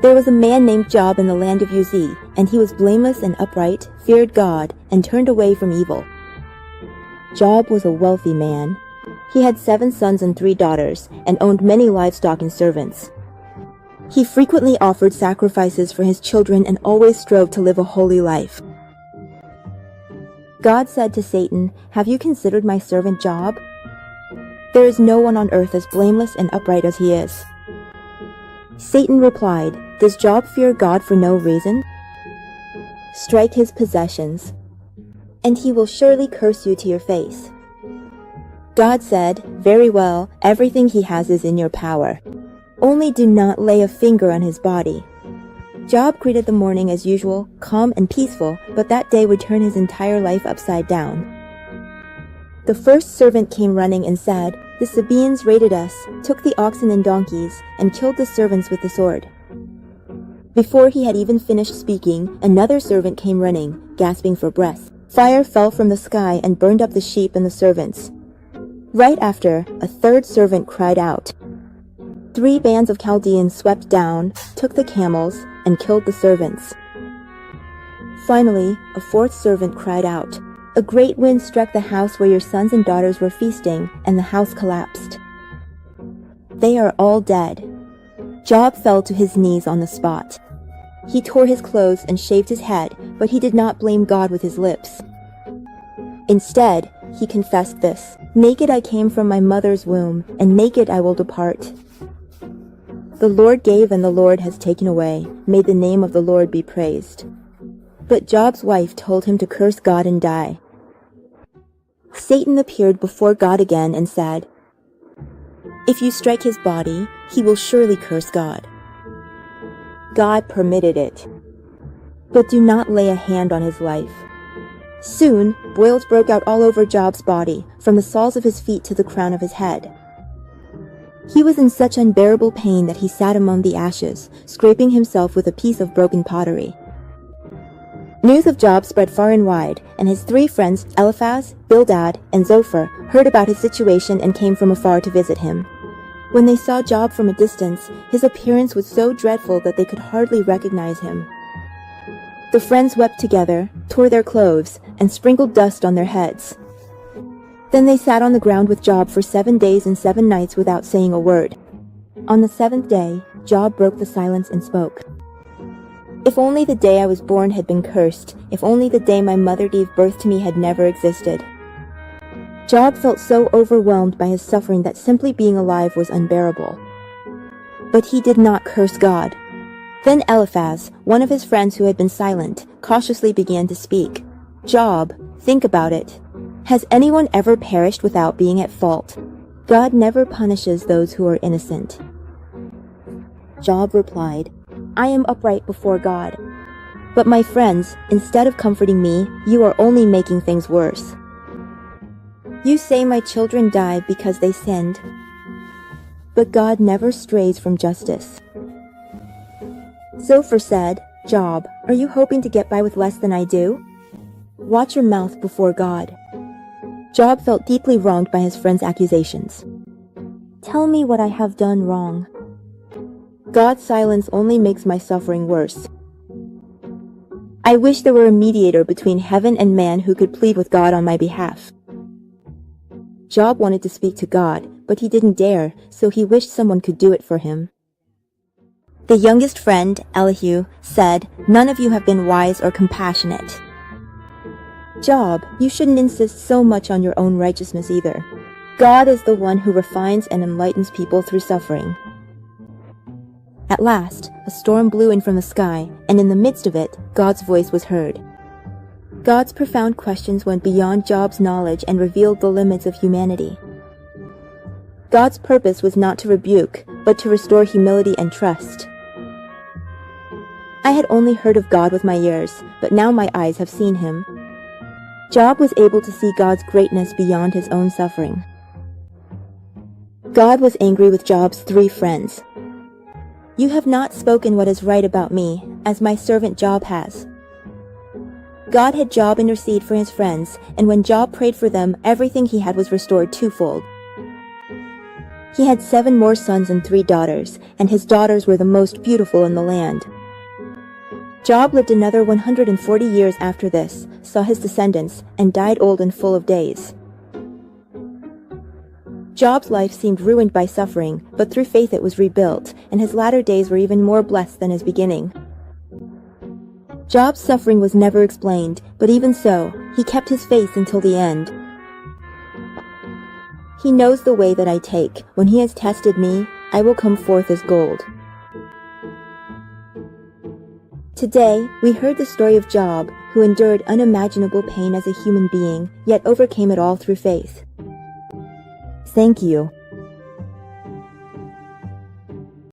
There was a man named Job in the land of Uz, and he was blameless and upright, feared God, and turned away from evil. Job was a wealthy man. He had 7 sons and 3 daughters, and owned many livestock and servants. He frequently offered sacrifices for his children and always strove to live a holy life. God said to Satan, "Have you considered my servant Job? There is no one on earth as blameless and upright as he is." Satan replied, "Does Job fear God for no reason? Strike his possessions, and he will surely curse you to your face." God said, "Very well, everything he has is in your power. Only do not lay a finger on his body." Job greeted the morning as usual, calm and peaceful, but that day would turn his entire life upside down. The first servant came running and said, "The Sabaeans raided us, took the oxen and donkeys, and killed the servants with the sword." Before he had even finished speaking, another servant came running, gasping for breath. Fire fell from the sky and burned up the sheep and the servants. Right after, a third servant cried out. 3 bands of Chaldeans swept down, took the camels, and killed the servants. Finally, a 4th servant cried out, "A great wind struck the house where your sons and daughters were feasting, and the house collapsed. They are all dead." Job fell to his knees on the spot. He tore his clothes and shaved his head, but he did not blame God with his lips. Instead, he confessed this, "Naked I came from my mother's womb, and naked I will depart. The Lord gave and the Lord has taken away. May the name of the Lord be praised." But Job's wife told him to curse God and die. Satan appeared before God again and said, "If you strike his body, he will surely curse God." God permitted it. "But do not lay a hand on his life." Soon, boils broke out all over Job's body, from the soles of his feet to the crown of his head. He was in such unbearable pain that he sat among the ashes, scraping himself with a piece of broken pottery. News of Job spread far and wide, and his 3 friends, Eliphaz, Bildad, and Zophar, heard about his situation and came from afar to visit him. When they saw Job from a distance, his appearance was so dreadful that they could hardly recognize him. The friends wept together, tore their clothes, and sprinkled dust on their heads. Then they sat on the ground with Job for 7 days and 7 nights without saying a word. On the 7th day, Job broke the silence and spoke. "If only the day I was born had been cursed, if only the day my mother gave birth to me had never existed." Job felt so overwhelmed by his suffering that simply being alive was unbearable. But he did not curse God. Then Eliphaz, one of his friends who had been silent, cautiously began to speak. "Job, think about it. Has anyone ever perished without being at fault? God never punishes those who are innocent." Job replied, "I am upright before God. But my friends, instead of comforting me, you are only making things worse. You say my children died because they sinned. But God never strays from justice." Zophar said, "Job, are you hoping to get by with less than I do? Watch your mouth before God." Job felt deeply wronged by his friend's accusations. "Tell me what I have done wrong." "God's silence only makes my suffering worse. I wish there were a mediator between heaven and man who could plead with God on my behalf." Job wanted to speak to God, but he didn't dare, so he wished someone could do it for him. The youngest friend, Elihu, said, "None of you have been wise or compassionate." "Job, you shouldn't insist so much on your own righteousness either. God is the one who refines and enlightens people through suffering." At last, a storm blew in from the sky, and in the midst of it, God's voice was heard. God's profound questions went beyond Job's knowledge and revealed the limits of humanity. God's purpose was not to rebuke, but to restore humility and trust. I had only heard of God with my ears, but now my eyes have seen him. Job was able to see God's greatness beyond his own suffering. God was angry with Job's 3 friends. "You have not spoken what is right about me, as my servant Job has." God had Job intercede for his friends, and when Job prayed for them, everything he had was restored twofold. He had 7 more sons and 3 daughters, and his daughters were the most beautiful in the land. Job lived another 140 years after this, saw his descendants, and died old and full of days. Job's life seemed ruined by suffering, but through faith it was rebuilt, and his latter days were even more blessed than his beginning. Job's suffering was never explained, but even so, he kept his faith until the end. He knows the way that I take. When he has tested me, I will come forth as gold. Today, we heard the story of Job, who endured unimaginable pain as a human being, yet overcame it all through faith. Thank you.